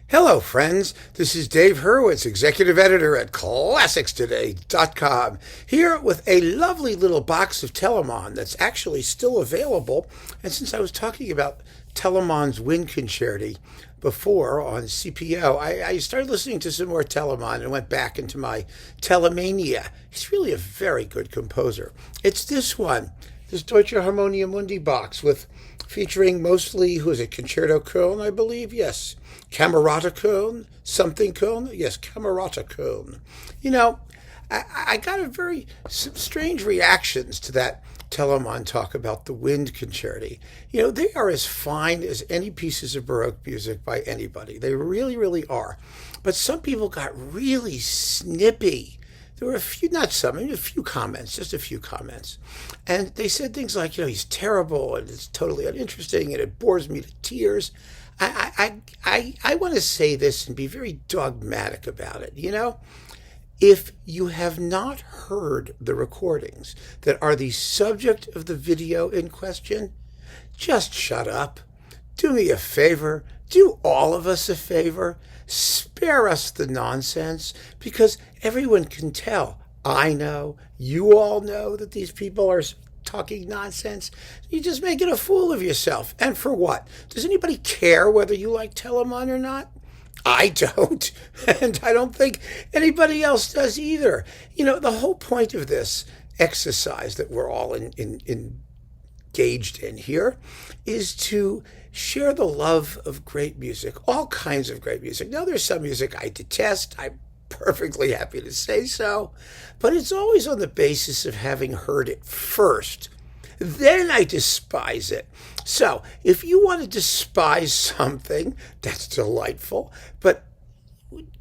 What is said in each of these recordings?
Hello, friends. This is Dave Hurwitz, executive editor at ClassicsToday.com, here with a lovely little box of Telemann that's actually still available. And since I was talking about Telemann's Wind Concerti before on CPO, I started listening to some more Telemann and went back into my Telemania. He's really a very good composer. It's this one, this Deutsche Harmonia Mundi box featuring mostly, who is it, Concerto Köln, I believe? Yes. Camerata Köln? Something Köln? Yes, Camerata Köln. You know, I got a very strange reactions to that Telemann talk about the Wind Concerti. You know, they are as fine as any pieces of baroque music by anybody. They really, really are. But some people got really snippy. There were a few, not some, a few comments, just a few comments. And they said things like, he's terrible and it's totally uninteresting and it bores me to tears. I want to say this and be very dogmatic about it. If you have not heard the recordings that are the subject of the video in question, just shut up. Do me a favor. Do all of us a favor. Spare us the nonsense, because everyone can tell. I know, you all know that these people are talking nonsense. You're just making a fool of yourself. And for what? Does anybody care whether you like Telemann or not? I don't, and I don't think anybody else does either. The whole point of this exercise that we're all engaged in here is to share the love of great music, all kinds of great music. Now, there's some music I detest. I'm perfectly happy to say so, but it's always on the basis of having heard it first. Then I despise it. So if you want to despise something, that's delightful, but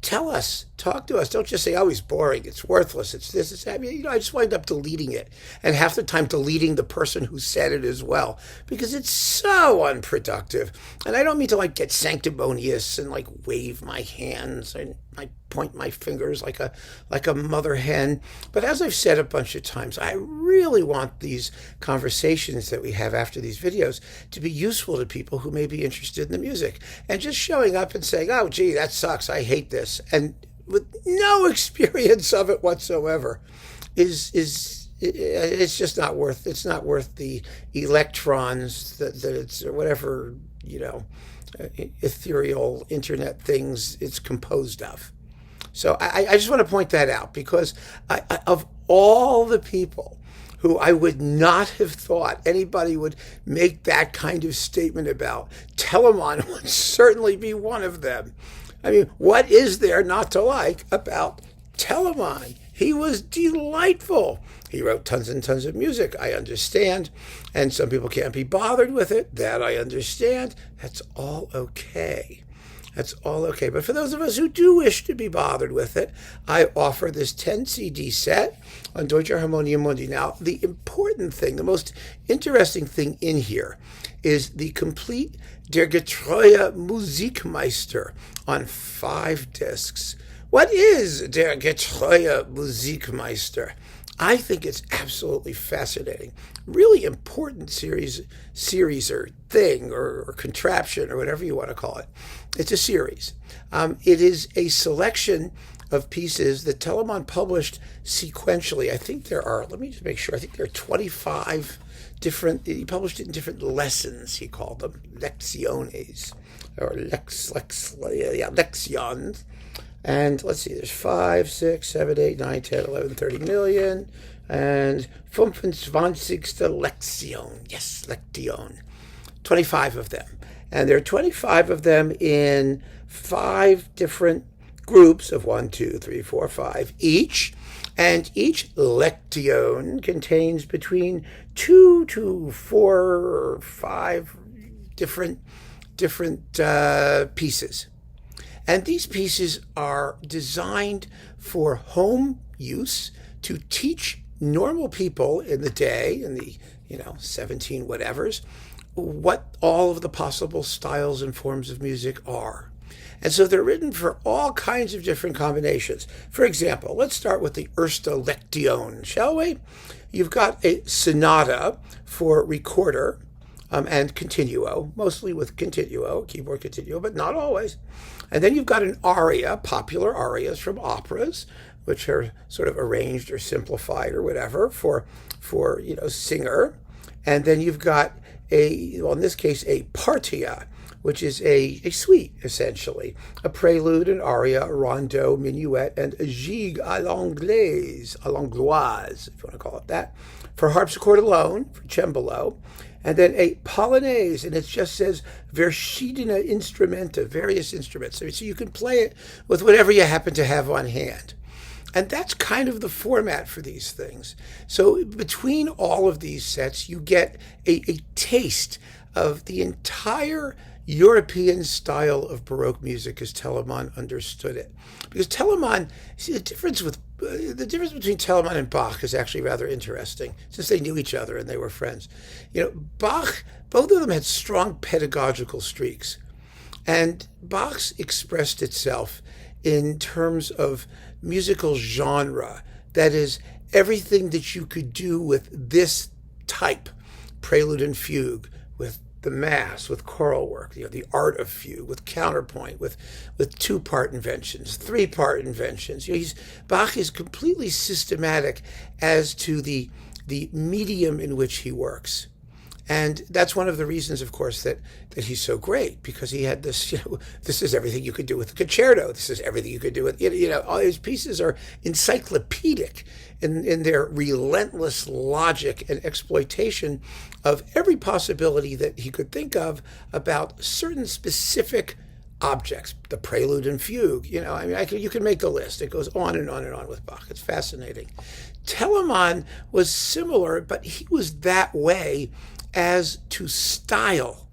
tell us, talk to us. Don't just say, he's boring, it's worthless, it's this, it's that. I just wind up deleting it, and half the time deleting the person who said it as well, because it's so unproductive. And I don't mean to get sanctimonious and wave my hands and I point my fingers like a mother hen. But as I've said a bunch of times, I really want these conversations that we have after these videos to be useful to people who may be interested in the music. And just showing up and saying, oh, gee, that sucks, I hate this, and with no experience of it whatsoever, it's just not worth. It's not worth the electrons that it's, or whatever, ethereal internet things it's composed of. So I just want to point that out, because of all the people who I would not have thought anybody would make that kind of statement about, Telemann would certainly be one of them. I mean, what is there not to like about Telemann? He was delightful. He wrote tons and tons of music, I understand, and some people can't be bothered with it. That I understand. That's all okay. That's all okay. But for those of us who do wish to be bothered with it, I offer this 10 CD set on Deutsche Harmonia Mundi. Now, the important thing, the most interesting thing in here is the complete Der Getreue Music-Meister on 5 discs. What is Der Getreue Music-Meister? I think it's absolutely fascinating. Really important series or thing or contraption or whatever you want to call it. It's a series. It is a selection of pieces that Telemann published sequentially. I think there are, let me just make sure, I think there are 25 different, he published it in different lessons, he called them, lecciones, or lections. And let's see, there's 5, 6, 7, 8, 9, 10, 11, 30 million, and 25. Lektion. Yes, Lektion. 25 of them. And there are 25 of them in 5 different groups of 1, 2, 3, 4, 5 each. And each Lektion contains between 2 to 4 or 5 different pieces. And these pieces are designed for home use to teach normal people in the day, in the 17 whatevers, what all of the possible styles and forms of music are. And so they're written for all kinds of different combinations. For example, let's start with the Erste Lektion, shall we? You've got a sonata for recorder and continuo, mostly with continuo, keyboard continuo, but not always. And then you've got an aria, popular arias from operas, which are sort of arranged or simplified or whatever for singer. And then you've got in this case, a partia, which is a suite, essentially. A prelude, an aria, a rondo, minuet, and a gigue à l'anglaise, if you want to call it that, for harpsichord alone, for cembalo. And then a polonaise, and it just says verschiedene Instrumente, various instruments. So you can play it with whatever you happen to have on hand. And that's kind of the format for these things. So between all of these sets, you get a taste of the entire European style of Baroque music as Telemann understood it. Because Telemann, see, the difference between Telemann and Bach is actually rather interesting, since they knew each other and they were friends. Bach, both of them had strong pedagogical streaks. And Bach's expressed itself in terms of musical genre. That is, everything that you could do with this type, prelude and fugue, with the mass, with choral work, the art of fugue, with counterpoint, with two-part inventions, three-part inventions. Bach is completely systematic as to the medium in which he works. And that's one of the reasons, of course, that he's so great, because he had this, this is everything you could do with the concerto. This is everything you could do with, all his pieces are encyclopedic in their relentless logic and exploitation of every possibility that he could think of about certain specific objects, the prelude and fugue. You can make the list. It goes on and on and on with Bach. It's fascinating. Telemann was similar, but he was that way as to style.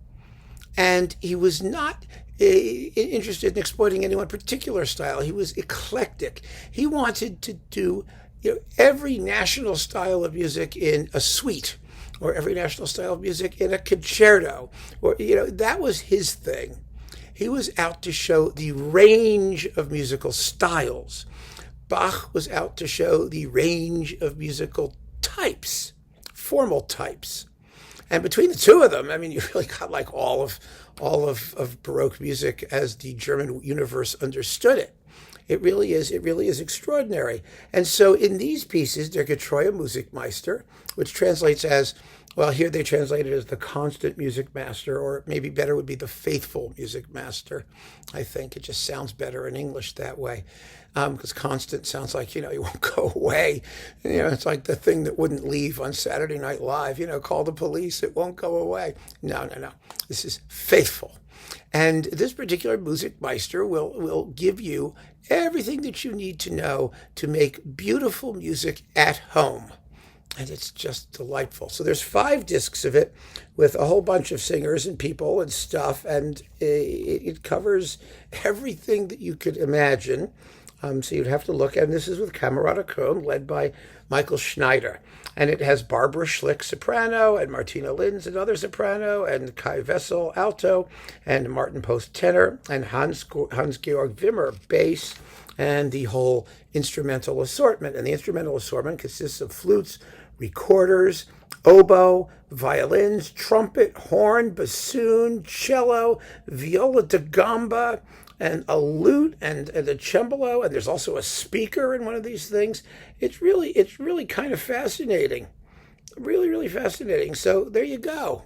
And he was not interested in exploiting any one particular style. He was eclectic. He wanted to do every national style of music in a suite, or every national style of music in a concerto, or that was his thing. He was out to show the range of musical styles. Bach was out to show the range of musical types, formal types. And between the two of them, you really got like all of Baroque music as the German universe understood it. It really is extraordinary. And so in these pieces, Der Getreue Music-Meister, which translates as, well, here they translate it as the constant Music-Master, or maybe better would be the faithful Music-Master. I think it just sounds better in English that way, because constant sounds like, he won't go away. It's like the thing that wouldn't leave on Saturday Night Live, call the police, it won't go away. No. This is faithful. And this particular Music-Meister will give you everything that you need to know to make beautiful music at home. And it's just delightful. So there's 5 discs of it with a whole bunch of singers and people and stuff. And it covers everything that you could imagine. So you'd have to look. And this is with Camerata Köln, led by Michael Schneider. And it has Barbara Schlick, soprano, and Martina Linz, another soprano, and Kai Wessel, alto, and Martin Post, tenor, and Hans-Georg Wimmer, bass, and the whole instrumental assortment. And the instrumental assortment consists of flutes, recorders, oboe, violins, trumpet, horn, bassoon, cello, viola da gamba, and a lute, and a cembalo, and there's also a speaker in one of these things. It's really kind of fascinating. Really fascinating. So there you go.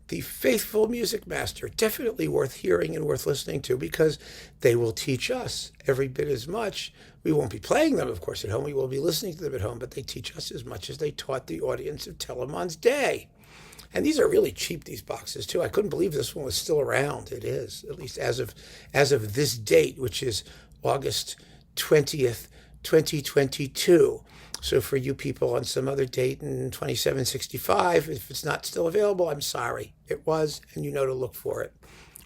The faithful Music-Master, definitely worth hearing and worth listening to, because they will teach us every bit as much. We won't be playing them, of course, at home. We will be listening to them at home, but they teach us as much as they taught the audience of Telemann's day. And these are really cheap, these boxes, too. I couldn't believe this one was still around. It is, at least as of this date, which is August 20th, 2022. So for you people on some other date in 2765, if it's not still available, I'm sorry. It was, and you know to look for it,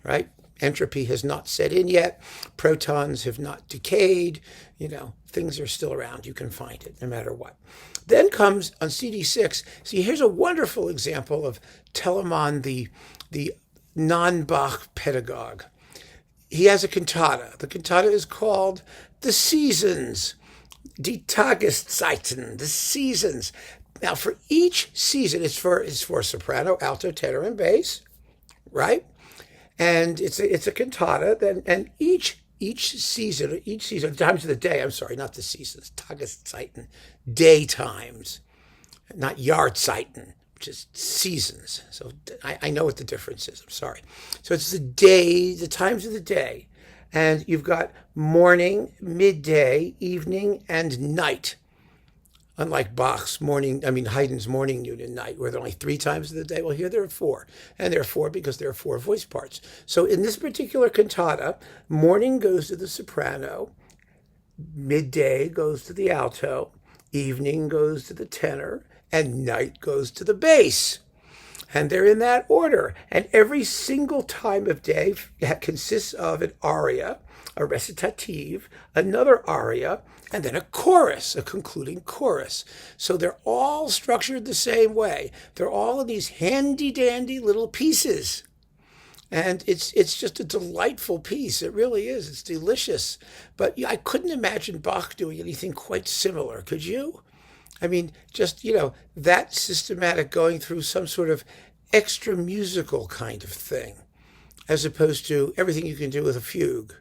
right? Entropy has not set in yet. Protons have not decayed. Things are still around. You can find it no matter what. Then comes on CD6. See, here's a wonderful example of Telemann, the non-Bach pedagogue. He has a cantata. The cantata is called The Seasons. Die Tageszeiten, the seasons. Now, for each season, it's for soprano, alto, tenor, and bass, right? And it's a cantata. Then and each season, times of the day. I'm sorry, not the seasons. Tageszeiten, day times, not Jahrzeiten, which is seasons. So I know what the difference is. I'm sorry. So it's the times of the day, and you've got morning, midday, evening, and night. Unlike Haydn's morning, noon, and night, where there are only 3 times of the day. Well, here there are 4. And there are 4 because there are 4 voice parts. So in this particular cantata, morning goes to the soprano, midday goes to the alto, evening goes to the tenor, and night goes to the bass. And they're in that order. And every single time of day consists of an aria, a recitative, another aria, and then a chorus, a concluding chorus. So they're all structured the same way. They're all in these handy-dandy little pieces. And it's just a delightful piece. It really is. It's delicious. But I couldn't imagine Bach doing anything quite similar. Could you? I mean, just, that systematic going through some sort of extra musical kind of thing, as opposed to everything you can do with a fugue,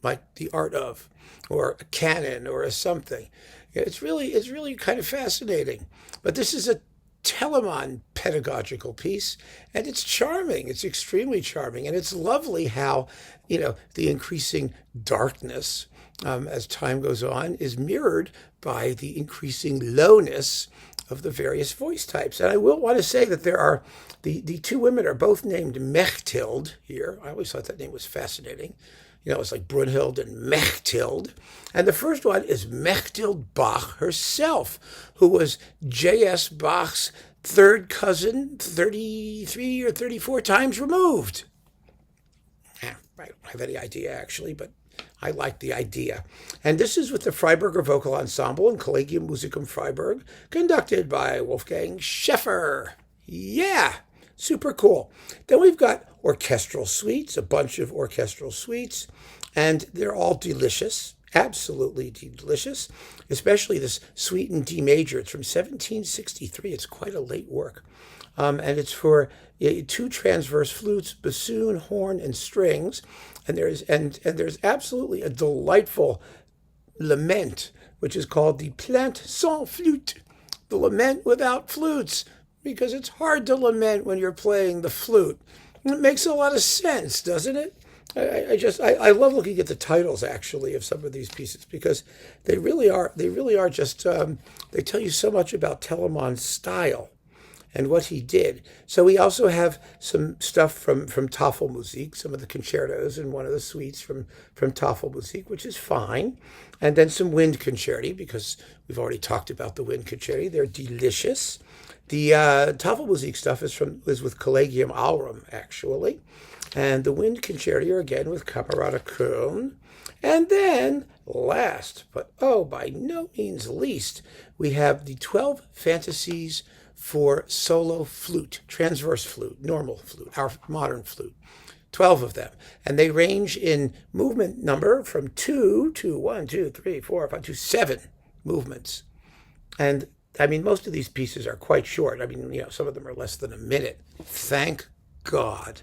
like the art of, or a canon, or a something. It's really kind of fascinating. But this is a Telemann pedagogical piece, and it's charming. It's extremely charming, and it's lovely how, the increasing darkness as time goes on is mirrored by the increasing lowness of the various voice types. And I will want to say that there are, the 2 women are both named Mechthild here. I always thought that name was fascinating. It's like Brunhild and Mechthild. And the first one is Mechthild Bach herself, who was J.S. Bach's third cousin, 33 or 34 times removed. I don't have any idea, actually, but I like the idea. And this is with the Freiburger Vocal Ensemble and Collegium Musicum Freiburg, conducted by Wolfgang Schäfer. Yeah, super cool. Then we've got orchestral suites, a bunch of orchestral suites, and they're all delicious, absolutely delicious, especially this suite in D major. It's from 1763. It's quite a late work. And it's for 2 transverse flutes, bassoon, horn, and strings. And there's absolutely a delightful lament, which is called the Plainte sans flûte, the lament without flutes, because it's hard to lament when you're playing the flute. It makes a lot of sense, doesn't it? I love looking at the titles, actually, of some of these pieces, because they really are just they tell you so much about Telemann's style and what he did. So we also have some stuff from Tafelmusik, some of the concertos and one of the suites from Tafelmusik, which is fine. And then some wind concerti, because we've already talked about the wind concerti. They're delicious. The Tafelmusik stuff is with Collegium Aurum, actually. And the wind concerti are again with Camerata Köln. And then, last, but by no means least, we have the 12 fantasies for solo flute, transverse flute, normal flute, our modern flute, 12 of them. And they range in movement number from 2 to 1, 2, 3, 4, 5 to 7 movements. And I mean, most of these pieces are quite short. I mean, some of them are less than a minute. Thank God.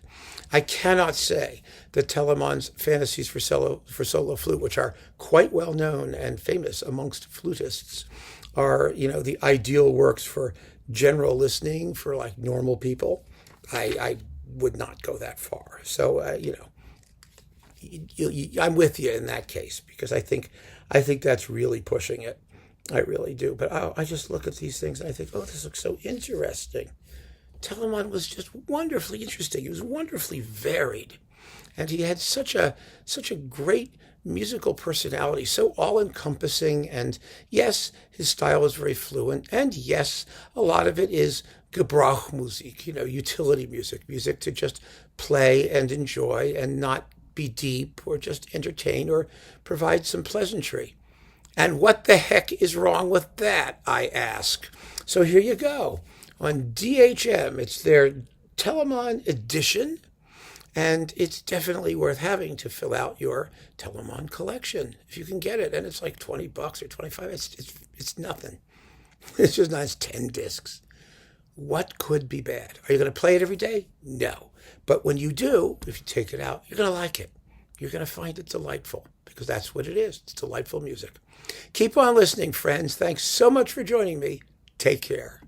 I cannot say that Telemann's fantasies for solo flute, which are quite well known and famous amongst flutists, are, the ideal works for general listening for like normal people. I would not go that far. So, I'm with you in that case, because I think that's really pushing it. I really do. But I just look at these things and I think, this looks so interesting. Telemann was just wonderfully interesting. He was wonderfully varied. And he had such a great musical personality, so all-encompassing. And yes, his style is very fluent. And yes, a lot of it is Gebrauchmusik, utility music to just play and enjoy and not be deep or just entertain or provide some pleasantry. And what the heck is wrong with that, I ask? So here you go. On DHM, it's their Telemann edition, and it's definitely worth having to fill out your Telemann collection if you can get it. And it's like $20 or $25. It's nothing. It's just not 10 discs. What could be bad? Are you going to play it every day? No. But when you do, if you take it out, you're going to like it. You're going to find it delightful because that's what it is. It's delightful music. Keep on listening, friends. Thanks so much for joining me. Take care.